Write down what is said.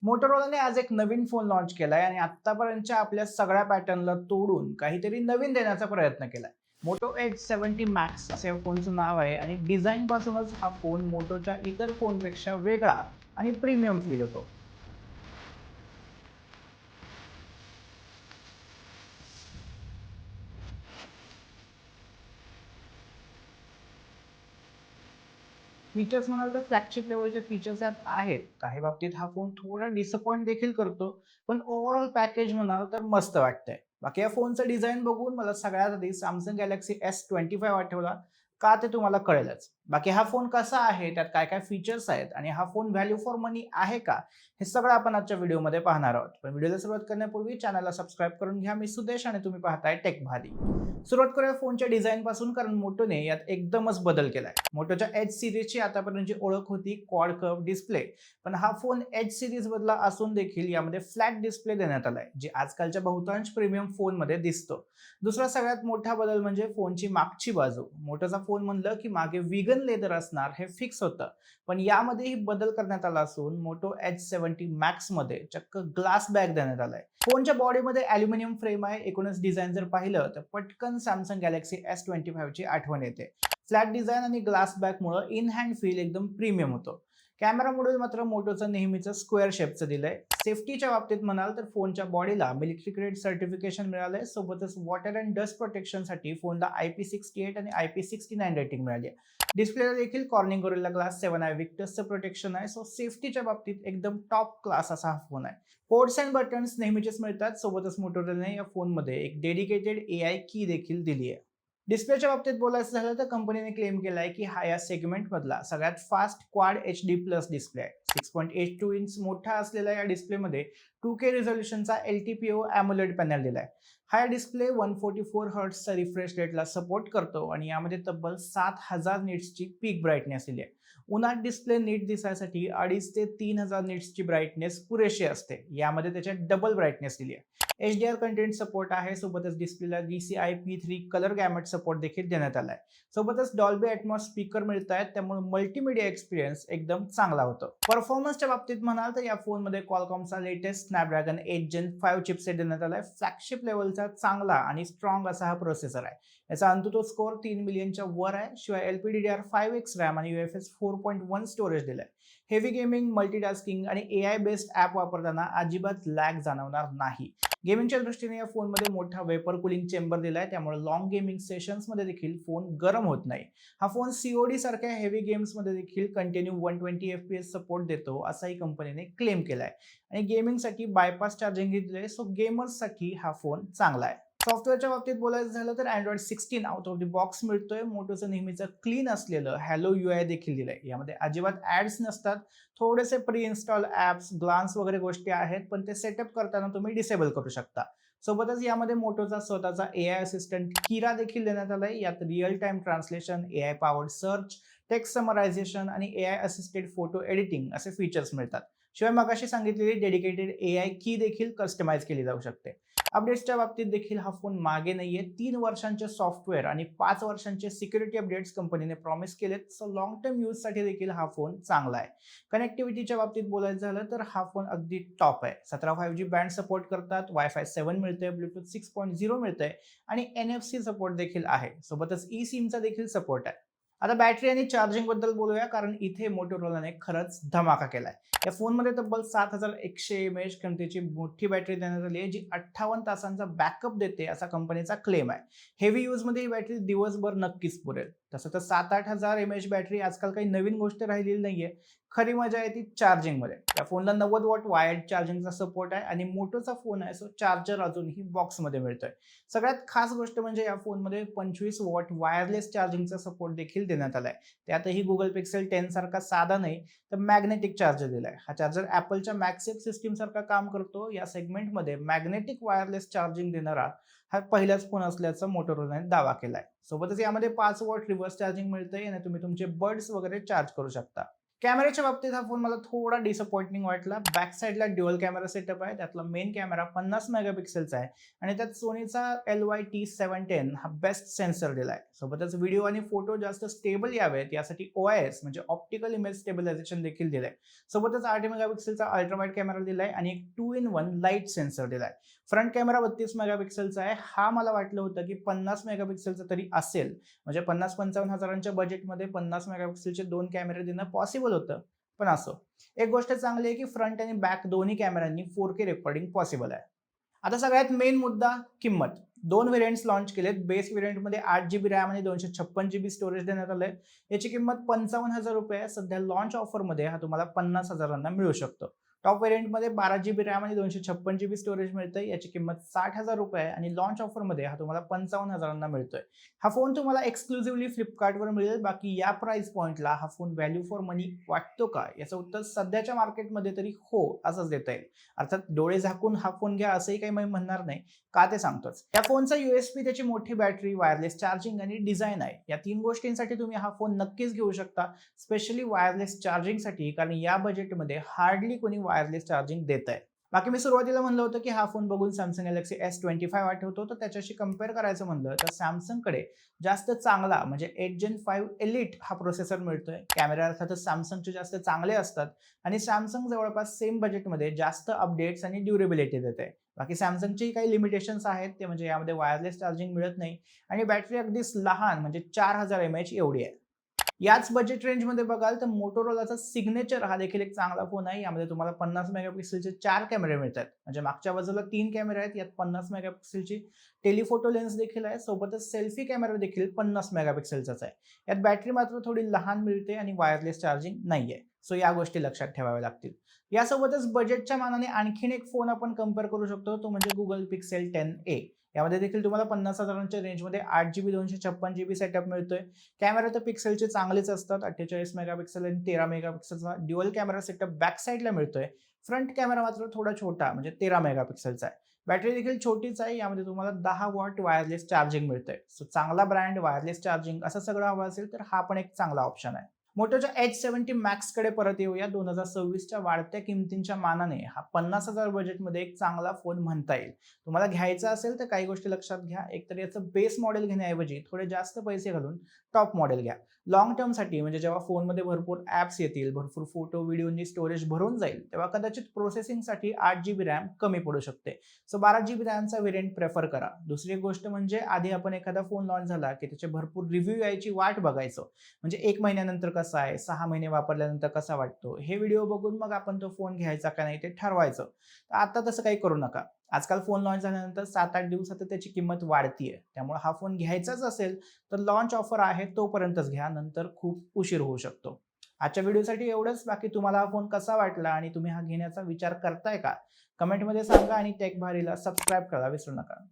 मोटोरोलाने आज एक नवीन phone launch केलाय आणि आतापर्यंतच्या आपल्या सगळ्या पॅटर्नला तोडून काहीतरी नवीन देण्याचा प्रयत्न केलाय. मोटो एच 70 मॅक्स असे या फोनचं नाव आहे आणि डिझाईन पासूनच हा फोन मोटोच्या इतर फोनपेक्षा वेगळा आणि प्रीमियम फील होतो. फीचर्स म्हणाल तर फ्लॅगशिप लेवलचे फीचर्स यात आहेत. काही बाबतीत हा फोन थोडा डिसअपॉइंट देखील करतो, पण ओव्हरऑल पॅकेज म्हणाल तर मस्त वाटतंय. बाकी या फोनचं डिझाईन बघून मला सगळ्यात आधी सॅमसंग गॅलेक्सी S25 आठवला, का ते तुम्हाला कळेलच. बाकी हा फोन कसा आहे, त्यात काय काय फीचर्स आहेत आणि हा फोन व्हॅल्यू फॉर मनी आहे का, हे सगळं आपण आजच्या व्हिडिओमध्ये पाहणार आहोत. पण व्हिडिओला सुरुवात करण्यापूर्वी चॅनलला सबस्क्राईब करून घ्या. मी सुदेश आणि तुम्ही पाहताय टेक भारी. सुरुवात करूया फोनच्या डिझाईन पासून, कारण मोटोने यात एकदमच बदल केलाय. मोटोच्या एच सिरीजची आतापर्यंतची ओळख होती क्वाड कर्व डिस्प्ले, पण हा फोन एच सिरीज मधला असून देखील यामध्ये फ्लॅट डिस्प्ले देण्यात आलाय, जे आजकालच्या बहुतांश प्रीमियम फोन मध्ये दिसतो. दुसरा सगळ्यात मोठा बदल म्हणजे फोनची मागची बाजू. मोटोचा फोन म्हणलं की मागे विगन लेदर असणार हे फिक्स होतं, पण यामध्येही बदल करण्यात आला असून मोटो H70 मॅक्स मध्ये चक्क ग्लास बॅग देण्यात आलाय. फोनच्या बॉडीमध्ये अल्युमिनियम फ्रेम आहे. एकूणच डिझाईन जर पाहिलं तर पटकन सॅमसंग गॅलेक्सी S25 ची आठवण येते. फ्लॅट डिझाईन आणि ग्लास बॅकमुळे इन हँड फील एकदम प्रीमियम होतो. कॅमेरा मॉड्यूल मात्र मोटोचं नेहमीचं स्क्वेअर शेपचं दिलंय. सेफ्टीच्या बाबतीत म्हणाल तर फोनच्या बॉडीला मिलिटरी ग्रेड सर्टिफिकेशन मिळालंय. सोबतच वॉटर अँड डस्ट प्रोटेक्शनसाठी फोनला IP68 आणि IP69 रेटिंग मिळाली आहे. डिस्प्लेला देखील कॉर्निंग गोरिल्ला ग्लास 7 आहे, विक्टसचं प्रोटेक्शन आहे. सो सेफ्टीच्या बाबतीत एकदम टॉप क्लास असा हा फोन आहे. पोर्ट्स अँड बटन्स नेहमीचेच मिळतात. सोबतच मोटोरोलाने या फोनमध्ये एक डेडिकेटेड AI की देखील दिली आहे. डिस्प्लेच्या बाबतीत बोलायचं झालं तर कंपनीने क्लेम केलाय की हा या सेगमेंटमधला सगळ्यात फास्ट क्वाड HD+ डिस्प्ले आहे. 6.82 इंच मोठा असलेल्या या डिस्प्लेमध्ये 2K रिझोल्युशनचा LTPO AMOLED पॅनल दिलाय. हा डिस्प्ले 144 हर्ट्झचा रिफ्रेश रेटला सपोर्ट करतो आणि यामध्ये तब्बल 7000 निट्सची पीक ब्राईटनेस दिली आहे. उन्हात डिस्प्ले नीट दिसायसाठी 2.5 ते 3000 निट्सची ब्राईटनेस पुरेशी असते. यामध्ये त्याच्यात डबल ब्राईटनेस दिली आहे. HDR कंटेंट सपोर्ट आहे. सोबतच डिस्प्लेला DCI P3 colour gamete support देखील देण्यात आलाय. सोबतच डॉल्बी ॲटमॉस स्पीकर मिळत आहेत, त्यामुळे मल्टीमीडिया एक्सपिरियन्स एकदम चांगला होतो. परफॉर्मन्सच्या बाबतीत म्हणाल तर या फोनमध्ये क्वालकॉमचा लेटेस्ट स्नॅपड्रॅगन 8 Gen 5 चिपसेट देण्यात आलाय. फ्लॅगशिप लेवलचा चांगला आणि स्ट्रॉंग असा हा प्रोसेसर आहे. याचा अंतुतो स्कोअर 3 मिलियनच्या वर आहे. शिवाय LPDDR5X रॅम आणि UFS 4.1 स्टोरेज दिलाय. हेवी गेमिंग, मल्टीटास्किंग आणि AI बेस्ड ॲप वापरताना अजिबात लॅग जाणवणार नाही. गेमिंगच्या दृष्टीने या फोनमध्ये मोठा वेपर कूलिंग चेंबर दिलाय, त्यामुळे लॉंग गेमिंग सेशन्समध्ये देखील फोन गरम होत नाही. हा फोन COD सारख्या हेवी गेम्समध्ये देखील कंटिन्यू 120 FPS सपोर्ट देतो, असाही कंपनीने क्लेम केलाय. आणि गेमिंगसाठी बायपास चार्जिंग दिले, सो गेमर्ससाठी हा फोन चांगला आहे. सॉफ्टवेअरच्या बाबतीत बोलायचं झालं तर Android 16 out of the box मिळतोय. मोटोचं नेहमीचं क्लीन असलेलं हॅलो UI देखील दिलंय. यामध्ये अजिबात ऍड्स नसतात. थोडेसे प्री इन्स्टॉल ॲप्स, ग्लान्स वगैरे गोष्टी आहेत, पण ते सेटअप करताना तुम्ही डिसेबल करू शकता. सोबतच यामध्ये मोटोचा स्वतःचा AI असिस्टंट किरा देखील देण्यात आलाय. यात real time translation, AI powered search, text summarization आणि AI असिस्टेड फोटो एडिटिंग असे फीचर्स मिळतात. शिवाय मगाशी सांगितलेली डेडिकेटेड AI की देखील कस्टमाइज केली जाऊ शकते. अपडेट्सच्या बाबतीत देखील हा फोन मागे नाहीये. 3 वर्षांचे सॉफ्टवेअर आणि 5 वर्षांचे सिक्युरिटी अपडेट्स कंपनीने प्रॉमिस केलेत. सो लॉंग टर्म यूजसाठी देखील हा फोन चांगला आहे. कनेक्टिव्हिटीच्या बाबतीत बोलायचं झालं तर हा फोन अगदी टॉप आहे. 17 5G बँड सपोर्ट करतात, Wi-Fi 7 मिळते, ब्लूटूथ 6.0 मिळतंय आणि NFC सपोर्ट देखील आहे. सोबतच eSIMचा देखील सपोर्ट आहे. आता बॅटरी आणि चार्जिंग बद्दल बोलूया, कारण इथे मोटोरोलाने खरंच धमाका केलाय. या फोनमध्ये तब्बल 7100 mAh क्षमतेची मोठी बॅटरी देण्यात आली आहे, जी 58 तासांचा बॅकअप देते असा कंपनीचा क्लेम आहे. हेवी यूजमध्ये ही बॅटरी दिवसभर नक्कीच पुरेल. तसं तर 7-8 हजार mAh बॅटरी आजकाल काही नवीन गोष्ट राहिलेली नाहीये. खरी मजा आहे ती चार्जिंगमध्ये. या फोनला 90 वॉट वायर्ड चार्जिंगचा सपोर्ट आहे आणि मोटोचा फोन आहे, सो चार्जर अजूनही बॉक्समध्ये मिळतोय. सगळ्यात खास गोष्ट म्हणजे या फोनमध्ये 25 वॉट वायरलेस चार्जिंगचा सपोर्ट देखील देण्यात आलाय. त्यातही गुगल पिक्सेल 10 सारखा साधा नाही, तर मॅग्नेटिक चार्जर दिलाय. हा चार्जर ॲपलच्या मॅगसेफ सिस्टीम सारखा काम करतो. या सेगमेंटमध्ये मॅग्नेटिक वायरलेस चार्जिंग देणारा हा पहिलाच फोन असल्याचा मोटोरोलाने दावा केलाय. सोबतच यामध्ये 5 वॉट रिव्हर्स चार्जिंग मिळते आणि तुम्ही तुमचे बड्स वगैरे चार्ज करू शकता. कॅमेऱ्याच्या बाबतीत हा फोन मला थोडा डिसअपॉइंटिंग वाटला. बॅक साईडला ड्युअल कॅमेरा सेटअप आहे. त्यातला मेन कॅमेरा 50 मेगापिक्सेलचा आहे आणि त्यात सोनीचा LYT710 हा बेस्ट सेन्सर दिलाय. सोबतच व्हिडिओ आणि फोटो जास्त स्टेबल यावेत यासाठी OIS म्हणजे ऑप्टिकल इमेज स्टेबलायझेशन देखील दिलंय. सोबतच 8 मेगापिक्सेलचा अल्ट्रावाइड कॅमेरा दिलाय आणि एक 2-in-1 लाईट सेन्सर दिलाय. फ्रंट कॅमेरा 32 मेगापिक्सेलचा आहे. हा मला वाटलं होतं की 50 मेगापिक्सेलचा तरी असेल. म्हणजे 50-55 हजारांच्या बजेटमध्ये 50 मेगापिक्सेलचे 2 कॅमेरे देणं पॉसिबल होतं. पण असो. एक गोष्ट चांगली आहे की फ्रंट आणि बॅक दोन्ही कॅमेऱ्यांनी 4K रेकॉर्डिंग पॉसिबल आहे. आता सगळ्यात मेन मुद्दा किंमत. 2 व्हेरियंट्स लॉन्च केलेत. बेस व्हेरियंटमध्ये 8GB रॅम आणि 256GB स्टोरेज देण्यात आलंय. याची किंमत ₹55,000 आहे. सध्या लॉन्च ऑफरमध्ये हा तुम्हाला 50,000 मिळू शकतो. टॉप व्हेरियंटमध्ये 12GB रॅम आणि 256GB स्टोरेज मिळतंय. याची किंमत ₹60,000 आहे आणि लॉन्च ऑफरमध्ये हा तुम्हाला 55,000 मिळतोय. हा फोन तुम्हाला एक्सक्लुझिव्हली फ्लिपकार्टवर मिळेल. बाकी या प्राइस पॉइंटला हा फोन व्हॅल्यू फॉर मनी वाटतो का? याचं उत्तर सध्याच्या मार्केटमध्ये तरी हो असंच देता येईल. अर्थात डोळे झाकून हा फोन घ्या असंही काही मी म्हणणार नाही. का ते सांगतोच. या फोनचा USP त्याची मोठी बॅटरी, वायरलेस चार्जिंग आणि डिझाईन आहे. या 3 गोष्टींसाठी तुम्ही हा फोन नक्कीच घेऊ शकता. स्पेशली वायरलेस चार्जिंगसाठी, कारण या बजेटमध्ये हार्डली कोणी वायरलेस चार्जिंग देतंय. बाकी मी सुरुवातीला म्हणलं होतं की हा फोन बघून Samsung Galaxy S25 आठवतो, तर त्याच्याशी कंपेअर करायचं म्हणलं तर Samsungकडे जास्त चांगला म्हणजे 8 Gen 5 Elite हा प्रोसेसर मिळतोय. कॅमेरा अर्थातच Samsungचे जास्त चांगले असतात आणि Samsung जवळपास सेम बजेटमध्ये जास्त अपडेट्स आणि ड्युरेबिलिटी देते. बाकी Samsungची काही लिमिटेशन्स आहेत, ते म्हणजे यामध्ये वायरलेस चार्जिंग मिळत नाही आणि बॅटरी अगदीच लहान म्हणजे 4000 mAh एवढी आहे. याच बजेट रेंजमध्ये बघाल तर मोटोरोलाचा सिग्नेचर हा देखील एक चांगला फोन आहे. यामध्ये तुम्हाला 50 मेगापिक्सेलचे 4 कॅमेरे मिळतात. म्हणजे मागच्या बाजूला 3 कॅमेरे आहेत. यात 50 मेगापिक्सेलची टेलिफोटो लेन्स देखील आहे. सोबतच सेल्फी कॅमेरा देखील 50 मेगापिक्सेलचाच आहे. यात बॅटरी मात्र थोडी लहान मिळते आणि वायरलेस चार्जिंग नाहीये. सो या गोष्टी लक्षात ठेवाव्या लागतील. यासोबतच बजेटच्या मानाने आणखीन एक फोन आपण कंपेअर करू शकतो, तो म्हणजे Google Pixel 10a. यामध्ये देखील तुम्हाला 50,000च्या रेंजमध्ये 8GB 256GB सेटअप मिळतोय. कॅमेरा तर पिक्सेलचे चांगलेच असतात. 48 मेगापिक्सेल आणि 13 मेगापिक्सेलचा ड्युअल कॅमेरा सेटअप बॅक साईडला मिळतोय. फ्रंट कॅमेरा मात्र थोडा छोटा म्हणजे 13 मेगापिक्सेलचा आहे. बॅटरी देखील छोटीच आहे. यामध्ये तुम्हाला 10 वॉट वायरलेस चार्जिंग मिळतंय. सो चांगला ब्रँड, वायरलेस चार्जिंग असं सगळं हवं असेल तर हा पण एक चांगला ऑप्शन आहे. मोटोच्या H70 Max कडे परत येऊया. 2026च्या वाढत्या किमतींच्या मानाने हा 50,000 बजेटमध्ये एक चांगला फोन म्हणता येईल. तुम्हाला घ्यायचा असेल तर काही गोष्टी लक्षात घ्या. एकतर याचं बेस मॉडेल घेण्याऐवजी थोडे जास्त पैसे घालून टॉप मॉडेल घ्या. लॉंग टर्मसाठी म्हणजे जेव्हा फोनमध्ये भरपूर ॲप्स येतील, भरपूर फोटो, व्हिडिओनी स्टोरेज भरून जाईल, तेव्हा कदाचित प्रोसेसिंगसाठी 8GB रॅम कमी पडू शकते. सो 12GB रॅमचा व्हेरियंट प्रेफर करा. दुसरी एक गोष्ट म्हणजे आधी आपण एखादा फोन लॉन्च झाला की त्याचे भरपूर रिव्ह्यू यायची वाट बघायचो. म्हणजे 1 महिन्यानंतर कसा आहे, 6 महिने वापरल्यानंतर कसा वाटतो, हे व्हिडिओ बघून मग आपण तो फोन घ्यायचा का नाही ते ठरवायचं. तर आता तसं काही करू नका. आजकाल फोन लॉन्च झाल्यानंतर 7-8 दिवसात त्याची किंमत वाढतीये. त्यामुळे हा फोन घ्यायचाच असेल तर लॉन्च ऑफर आहे तोपर्यंतच घ्या, नंतर खूप उशीर होऊ शकतो. आजच्या व्हिडिओसाठी एवढंच. बाकी तुम्हाला हा फोन कसा वाटला आणि तुम्ही हा घेण्याचा विचार करताय का? कमेंटमध्ये सांगा आणि टेक भारीला सबस्क्राईब करायला विसरू नका.